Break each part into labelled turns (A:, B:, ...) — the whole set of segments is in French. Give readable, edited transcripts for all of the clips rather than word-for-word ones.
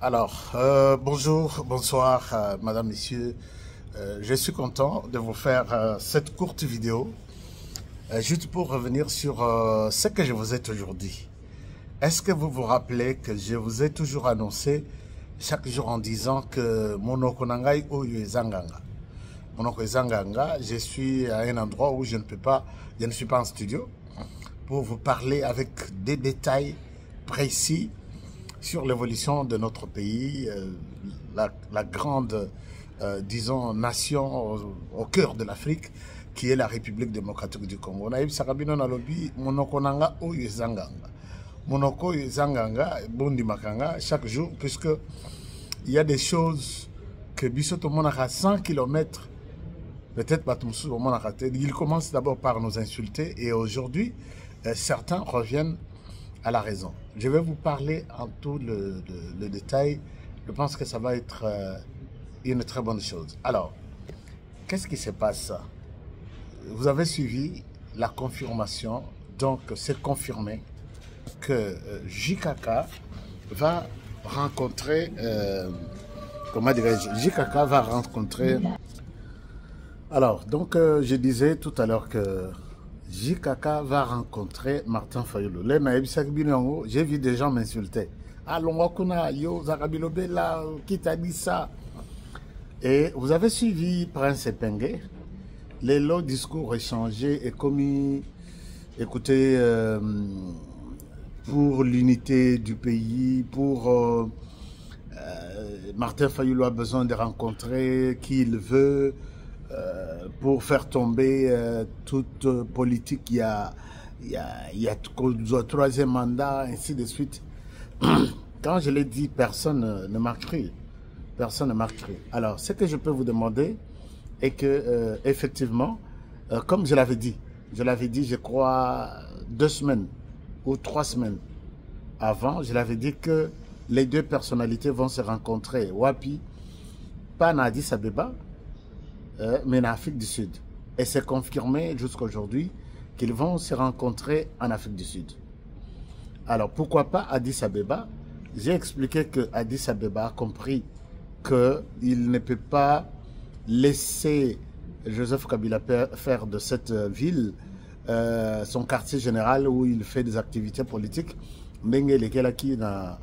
A: Alors, bonjour, bonsoir, madame, messieurs. Je suis content de vous faire cette courte vidéo, juste pour revenir sur ce que je vous ai toujours dit. Est-ce que vous vous rappelez que je vous ai toujours annoncé chaque jour en disant que Monoko Nangai Oyo Zanganga. Monoko Zanganga, je suis à un endroit où je ne suis pas en studio, pour vous parler avec des détails précis sur l'évolution de notre pays, la grande, disons, nation au cœur de l'Afrique, qui est la République démocratique du Congo. Monoko nanga oyo ezanganga. Monoko ezanganga, bondi makanga, chaque jour, puisque il y a des choses que bisoto monaka 100 km, peut-être Batumsu monaka, il commence d'abord par nous insulter, et aujourd'hui, certains reviennent à la raison. Je vais vous parler en tout le détail. Je pense que ça va être une très bonne chose. Alors, qu'est-ce qui se passe? Vous avez suivi la confirmation, donc c'est confirmé que JKK va rencontrer, comment dirais-je, JKK va rencontrer. Alors, donc je disais tout à l'heure que JKK va rencontrer Martin Fayulu. J'ai vu des gens m'insulter. Qui t'a dit ça? Et vous avez suivi Prince Epenge, les longs discours échangés et commis, écoutez, pour l'unité du pays, pour Martin Fayulu a besoin de rencontrer qui il veut, pour faire tomber toute politique. Il y a troisième mandat, ainsi de suite. Quand je l'ai dit, personne ne m'a cru. Personne ne m'a cru. Alors, ce que je peux vous demander est que, effectivement, comme je l'avais dit, je crois, 2 semaines ou 3 semaines avant, je l'avais dit que les deux personnalités vont se rencontrer. Wapi, pas en Addis Abeba, mais en Afrique du Sud. Et c'est confirmé jusqu'à aujourd'hui qu'ils vont se rencontrer en Afrique du Sud. Alors, pourquoi pas Addis Abeba? J'ai expliqué que Addis Abeba a compris qu'il ne peut pas laisser Joseph Kabila faire de cette ville son quartier général où il fait des activités politiques, na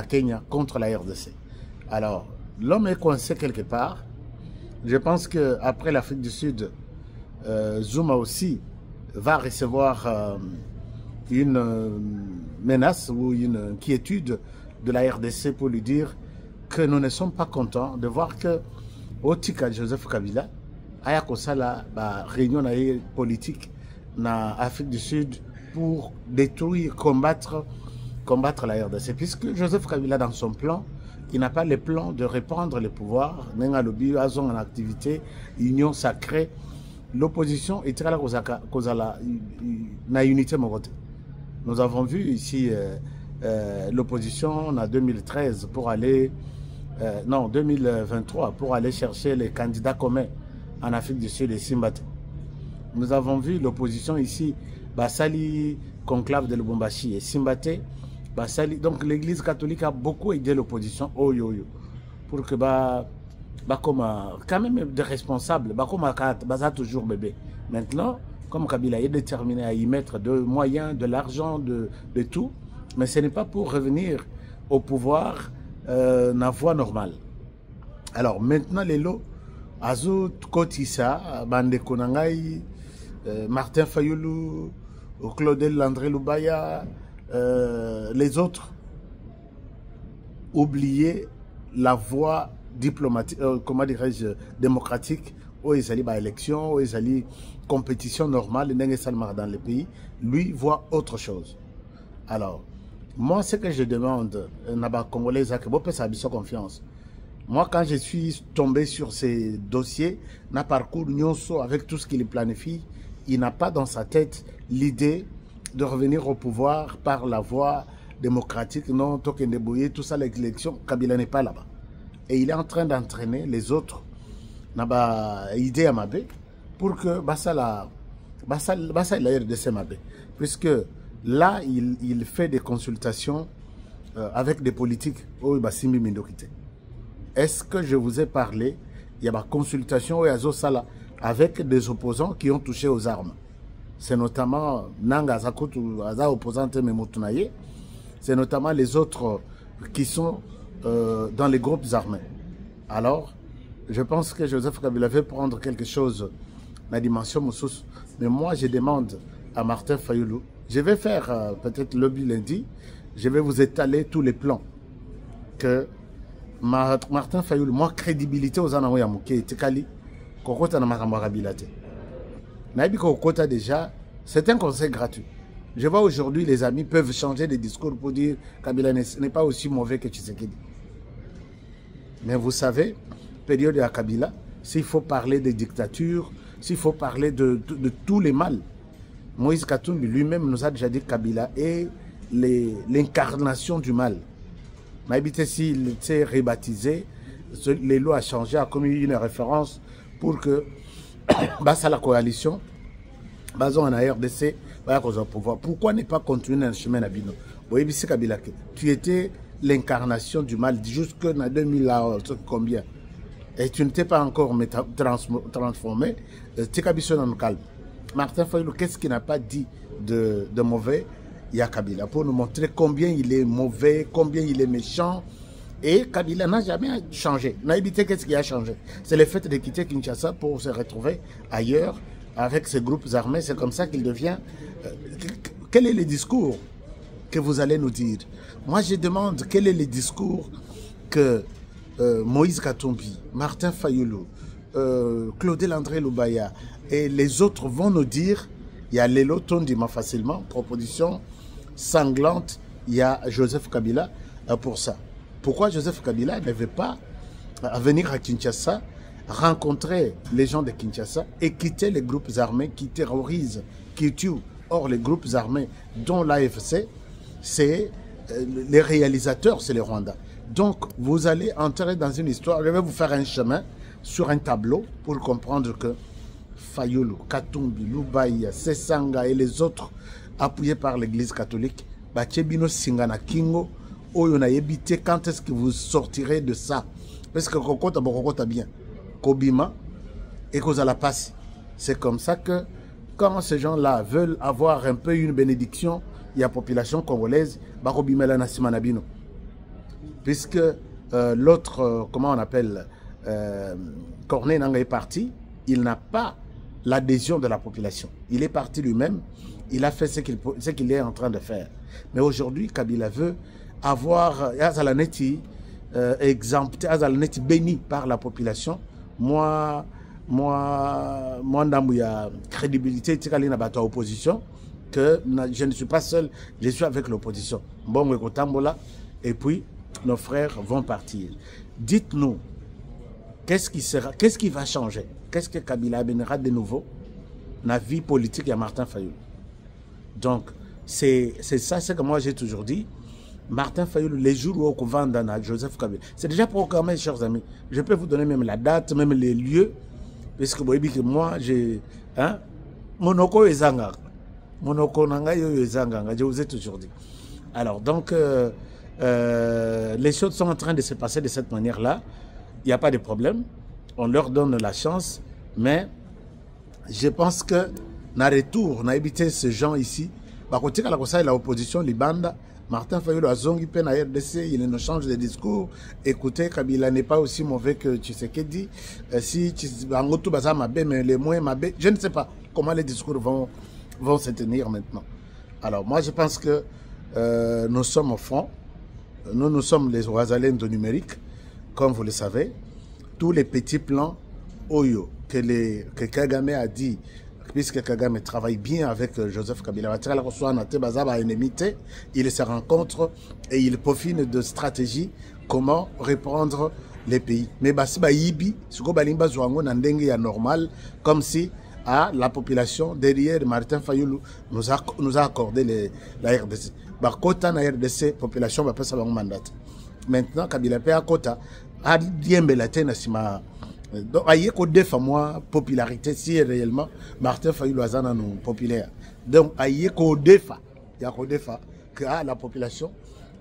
A: Kenya, contre la RDC. Alors, l'homme est coincé quelque part. Je pense qu'après l'Afrique du Sud, Zuma aussi va recevoir une menace ou une inquiétude de la RDC pour lui dire que nous ne sommes pas contents de voir que Otika Joseph Kabila a la réunion politique en Afrique du Sud pour détruire, combattre la RDC. Puisque Joseph Kabila, dans son plan, il n'a pas le plan de reprendre le pouvoir. En activité, union sacrée. L'opposition est très la unité. Nous avons vu ici l'opposition en 2013 pour aller, non, 2023 pour aller chercher les candidats communs en Afrique du Sud et Simbate. Nous avons vu l'opposition ici, Basali, conclave de Lubumbashi et Simbate. Donc l'église catholique a beaucoup aidé l'opposition pour que comme quand même des responsables toujours bébé. Maintenant, comme Kabila est déterminé à y mettre de moyens, de l'argent, de tout, mais ce n'est pas pour revenir au pouvoir la voie normale. Alors maintenant les lots Azo Kotissa, Bande Konangai, Martin Fayulu, Claudel Landré Lubaya, les autres oublier la voie diplomatique, comment dirais-je, démocratique, où ils allaient à élection, où ils allaient compétition normale, dans le pays. Lui voit autre chose. Alors, moi, ce que je demande, Congolais, c'est confiance. Moi, quand je suis tombé sur ces dossiers, na parcours Nyonso, avec tout ce qu'il planifie, il n'a pas dans sa tête l'idée de revenir au pouvoir par la voie démocratique, non, Token Debouye, tout ça, l'élection, Kabila n'est pas là-bas. Et il est en train d'entraîner les autres, idée à Mabé, pour que la RDC Mabé. Puisque là, il fait des consultations avec des politiques. Est-ce que je vous ai parlé, il y a ma consultation avec des opposants qui ont touché aux armes? C'est notamment Nanga Zakutu, opposante Memotunaye, c'est notamment les autres qui sont dans les groupes armés. Alors, je pense que Joseph Kabila veut prendre quelque chose, la dimension Moussous. Mais moi, je demande à Martin Fayoulou, je vais faire peut-être lobby lundi, je vais vous étaler tous les plans que Martin Fayoulou, moi, crédibilité aux Anaouya Mouké, Tekali, Kokota Namakambarabilate. Naïbi Kokota déjà, c'est un conseil gratuit. Je vois aujourd'hui, les amis peuvent changer de discours pour dire Kabila n'est pas aussi mauvais que Tshisekedi. Mais vous savez, période de Kabila, s'il faut parler de dictature, s'il faut parler de tous les mal, Moïse Katumbi lui-même nous a déjà dit que Kabila est l'incarnation du mal. Maïbité, s'il s'est rebaptisé, les lois ont changé, a commis une référence pour que la coalition, basée en RDC, va au pouvoir. Pourquoi ne pas continuer dans le chemin à Bino? Kabila, tu étais l'incarnation du mal jusqu'en 2000, combien? Et tu ne t'es pas encore transformé, tu es dans le calme. Martin Fayoulou, qu'est-ce qu'il n'a pas dit de mauvais? Il y a Kabila pour nous montrer combien il est mauvais, combien il est méchant. Et Kabila n'a jamais changé. Naïbité, qu'est-ce qui a changé? C'est le fait de quitter Kinshasa pour se retrouver ailleurs avec ces groupes armés. C'est comme ça qu'il devient. Quel est le discours que vous allez nous dire? Moi, je demande quel est le discours que Moïse Katumbi, Martin Fayoulou, Claudel André Loubaya et les autres vont nous dire. Il y a Lelo Tondima facilement, proposition sanglante, il y a Joseph Kabila pour ça. Pourquoi Joseph Kabila ne veut pas venir à Kinshasa, rencontrer les gens de Kinshasa et quitter les groupes armés qui terrorisent, qui tuent? Or, les groupes armés dont l'AFC, c'est les réalisateurs, c'est les Rwandais. Donc, vous allez entrer dans une histoire, je vais vous faire un chemin sur un tableau pour comprendre que Fayoulou, Katumbi, Loubaya, Sesanga et les autres appuyés par l'église catholique, Bachebino Singana Kingo, Oyona Yebite, quand est-ce que vous sortirez de ça? Parce que Kokota bien, Kobima et Kozala passe. C'est comme ça que quand ces gens-là veulent avoir un peu une bénédiction, il y a la population congolaise, Bakobima la Nasimanabino. Puisque l'autre, comment on appelle, Corneille Nanga est parti, il n'a pas l'adhésion de la population. Il est parti lui-même, il a fait ce qu'il est en train de faire. Mais aujourd'hui, Kabila veut avoir Azalaneti exempté, Azalaneti béni par la population. Moi, il y a crédibilité, opposition, que je ne suis pas seul, je suis avec l'opposition. Bon, et puis, nos frères vont partir. Dites-nous, qu'est-ce qui va changer? Qu'est-ce que Kabila amènera de nouveau dans la vie politique de Martin Fayoulou? Donc, c'est ça, c'est que moi j'ai toujours dit. Martin Fayoulou, les jours où on vend dans Joseph Kabila, c'est déjà programmé, chers amis. Je peux vous donner même la date, même les lieux. Parce que vous voyez que moi, j'ai... Hein? Monoko et Zanga. Monoko Nanga et Zanga, je vous ai toujours dit. Alors, donc, les choses sont en train de se passer de cette manière-là. Il n'y a pas de problème. On leur donne la chance, mais je pense que dans retour, on a évité ce genre ici. Côté de l'opposition, Libanda, Martin Fayoulou a zongi peine à RDC, il nous change de discours. Écoutez, Kabila n'est pas aussi mauvais que Tshisekedi. Si Angotou Baza Mabé, mais les moins Mabé, je ne sais pas comment les discours vont se tenir maintenant. Alors, moi, je pense que nous sommes au front. Nous sommes les Ouazalènes de numérique, comme vous le savez. Tous les petits plans Oyo que Kagame a dit, puisque Kagame travaille bien avec Joseph Kabila, ils se rencontrent et ils peaufinent de stratégies comment répondre les pays. Mais normal, comme si la population derrière Martin Fayoulou nous a accordé la RDC. Kota na RDC, population va passer un mandat. Maintenant, Kabila paie à Kota. Donc, il y a moi popularité si réellement Martin Fayoulou a nous populaire. Donc, il y a que la population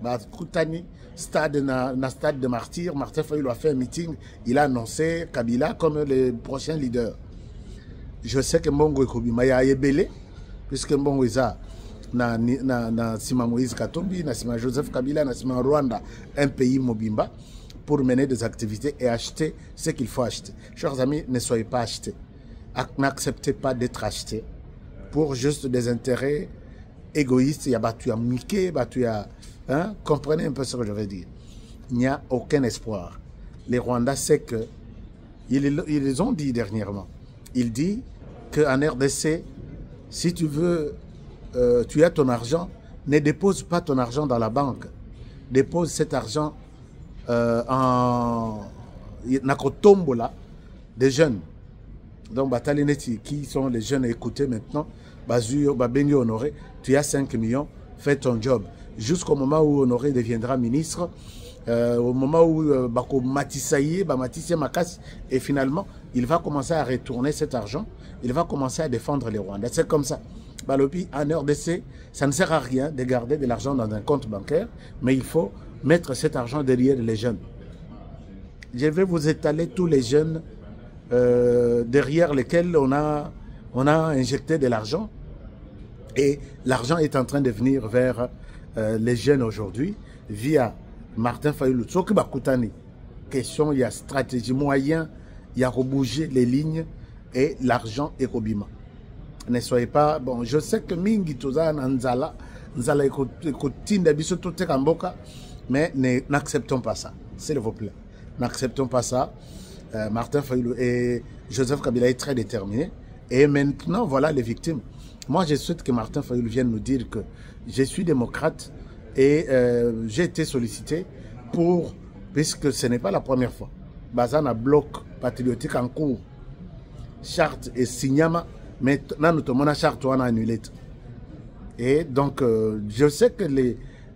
A: Bah, Koutani, stade na stade de Martyr, Martin Fayulu a fait un meeting, il a annoncé Kabila comme le prochain leader. Je sais que Mbongo et Kobima y a ébélé, puisque Mbongo est na Sima Moïse Katumbi, na Sima Joseph Kabila, na Sima Rwanda, un pays Mobimba, pour mener des activités et acheter ce qu'il faut acheter. Chers amis, ne soyez pas achetés. N'acceptez pas d'être achetés pour juste des intérêts égoïstes. Il y a battu à Mickey, battu à... Hein? Comprenez un peu ce que je veux dire. Il n'y a aucun espoir. Les Rwandais savent que... Ils ont dit dernièrement. Ils disent qu'en RDC, si tu veux... tu as ton argent, ne dépose pas ton argent dans la banque. Dépose cet argent en Nakotombola des jeunes. Donc, qui sont les jeunes à écouter maintenant, Honoré, tu as 5 millions, fais ton job. Jusqu'au moment où Honoré deviendra ministre, au moment où Bako Matissaye, Makas, et finalement, il va commencer à retourner cet argent, il va commencer à défendre les Rwandais. C'est comme ça. Balobi, en RDC, ça ne sert à rien de garder de l'argent dans un compte bancaire, mais il faut mettre cet argent derrière les jeunes. Je vais vous étaler tous les jeunes derrière lesquels on a injecté de l'argent, et l'argent est en train de venir vers les jeunes aujourd'hui via Martin Fayulu. Soki Bakutani, question, il y a stratégie, moyen, il y a rebouger les lignes et l'argent est Kobima. Ne soyez pas... Bon, je sais que Mingi Toza Nzala ekotinda biso tout Kamboka, mais n'acceptons pas ça, s'il vous plaît. N'acceptons pas ça. Martin Fayulu et Joseph Kabila est très déterminé. Et maintenant, voilà les victimes. Moi, je souhaite que Martin Fayulu vienne nous dire que je suis démocrate et j'ai été sollicité pour... Puisque ce n'est pas la première fois. Bazana bloc patriotique en cours. Charte et Signama. Mais nous la charte on a annulé. Et donc, je sais que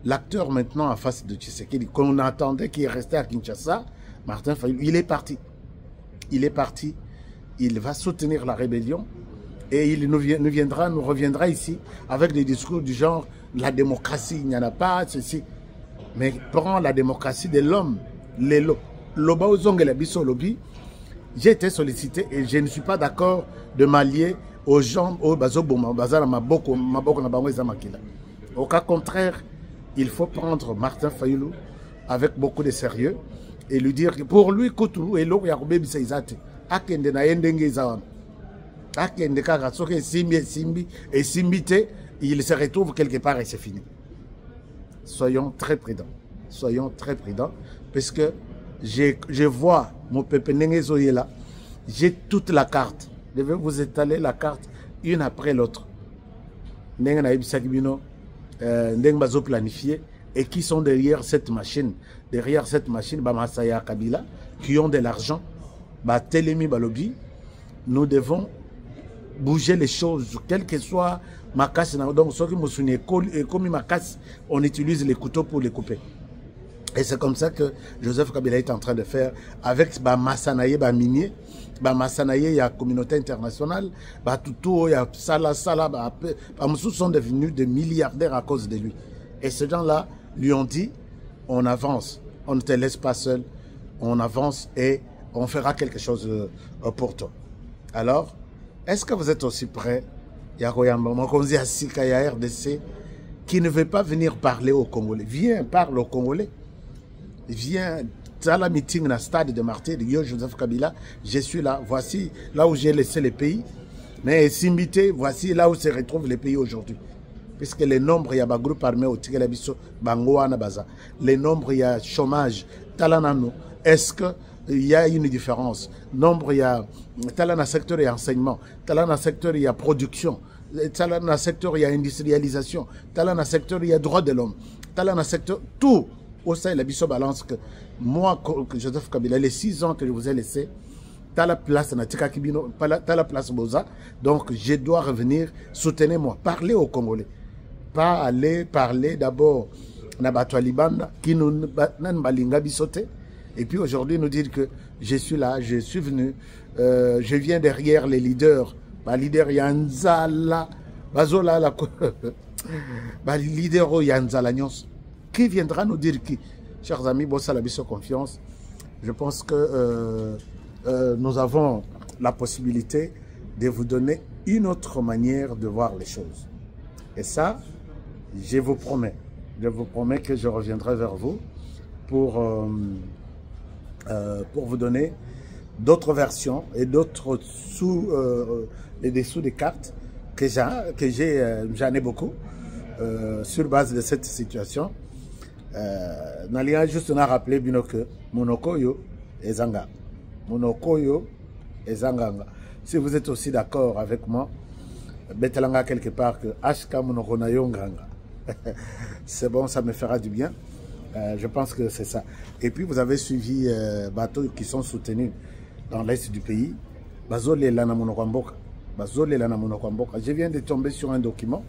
A: l'acteur maintenant en face de Tshisekedi, qu'on attendait qu'il est resté à Kinshasa, Martin Fayulu, il est parti. Il est parti. Il va soutenir la rébellion et il nous reviendra ici avec des discours du genre la démocratie, il n'y en a pas, ceci. Mais prends la démocratie de l'homme. J'ai été sollicité et je ne suis pas d'accord de m'allier aux gens au Au cas contraire, il faut prendre Martin Fayulu avec beaucoup de sérieux et lui dire que pour lui, il se retrouve quelque part et c'est fini. Soyons très prudents. Soyons très prudents parce que je vois mon peuple là. J'ai toute la carte. Je vais vous étaler la carte une après l'autre. Planifié et qui sont derrière cette machine. Derrière cette machine, Masaya Kabila, qui ont de l'argent, Telemi Balobi. Nous devons bouger les choses, quel que soit ma casse. Donc, ceux qui me souviennent, comme ma casse, on utilise les couteaux pour les couper. Et c'est comme ça que Joseph Kabila est en train de faire avec Massanaye, Minier. Massanaye, il y a la communauté internationale. Toutou, il y a Salah. Nous sont devenus des milliardaires à cause de lui. Et ces gens-là lui ont dit, on avance, on ne te laisse pas seul, on avance et on fera quelque chose pour toi. Alors, est-ce que vous êtes aussi prêts? Il y a RDC qui ne veut pas venir parler aux Congolais. Viens, parle aux Congolais. Viens, dans la meeting dans le stade de Martyr, de Joseph Kabila, je suis là, voici là où j'ai laissé les pays. Mais Simbité, voici là où se retrouvent les pays aujourd'hui. Puisque les nombres, il y a un groupe armé au Tigelabiso, Bangoana Baza. Les nombres, il y a chômage, Talanano. Est-ce qu'il y a une différence? Nombre, il y a Talana secteur et enseignement. Talana secteur, il y a production. Talana secteur, il y a industrialisation. Talana secteur, il y a droit de l'homme. Talana secteur, tout. Au sein de la Bisso balance que moi, Joseph Kabila, les 6 ans que je vous ai laissé, tu as la place, tu as la place Boza, donc je dois revenir, soutenez-moi, parlez aux Congolais. Pas aller parler d'abord Nabatwa Libanda, qui nous balinga bisoté, et puis aujourd'hui nous dire que je suis là, je suis venu, je viens derrière les leaders, leader Yanzala, Bazola, leader Yanzala Nyos. qui viendra nous dire qui? Chers amis, Bossa Labisso Confiance, je pense que nous avons la possibilité de vous donner une autre manière de voir les choses. Et ça, je vous promets que je reviendrai vers vous pour vous donner d'autres versions et d'autres les dessous des cartes que j'en ai beaucoup sur base de cette situation. Nalia juste n'a rappelé que Monokoyo et Zanga. Monokoyo et Zanganga. Si vous êtes aussi d'accord avec moi, Betelanga quelque part que Ashka Monokonayo Nganga. C'est bon, ça me fera du bien. Je pense que c'est ça. Et puis vous avez suivi bateaux qui sont soutenus dans l'est du pays. Bazole Lana Monokwamboka. Bazole Lana Monokwamboka. Je viens de tomber sur un document.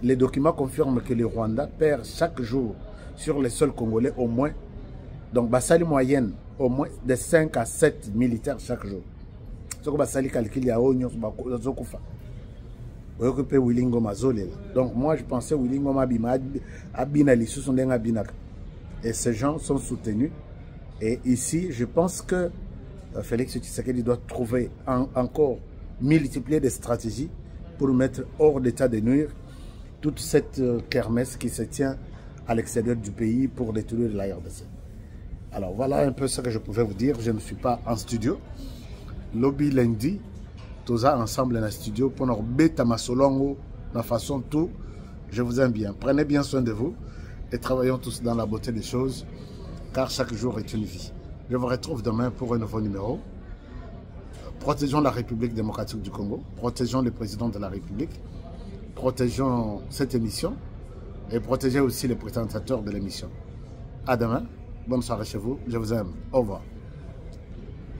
A: Les documents confirment que le Rwanda perd chaque jour sur les sols congolais au moins, donc basali moyenne, au moins de 5 à 7 militaires chaque jour. Ce que basali calcule ya onyo bazokufa. Oyokupe Wilingo Mazole. Donc moi je pensais Wilingo Mabima abina lisusu ndenga binaka. Et ces gens sont soutenus. Et ici je pense que Félix Tshisekedi doit trouver encore multiplier des stratégies pour mettre hors d'état de nuire toute cette kermesse qui se tient à l'extérieur du pays pour détruire la RDC. Alors voilà un peu ce que je pouvais vous dire. Je ne suis pas en studio. Lobby lundi, tous ensemble dans le studio pour nous bêta ma solongo, la façon tout. Je vous aime bien. Prenez bien soin de vous et travaillons tous dans la beauté des choses, car chaque jour est une vie. Je vous retrouve demain pour un nouveau numéro. Protégeons la République démocratique du Congo, protégeons le président de la République, protégeons cette émission et protégez aussi les présentateurs de l'émission. À demain, bonne soirée chez vous, je vous aime, au revoir.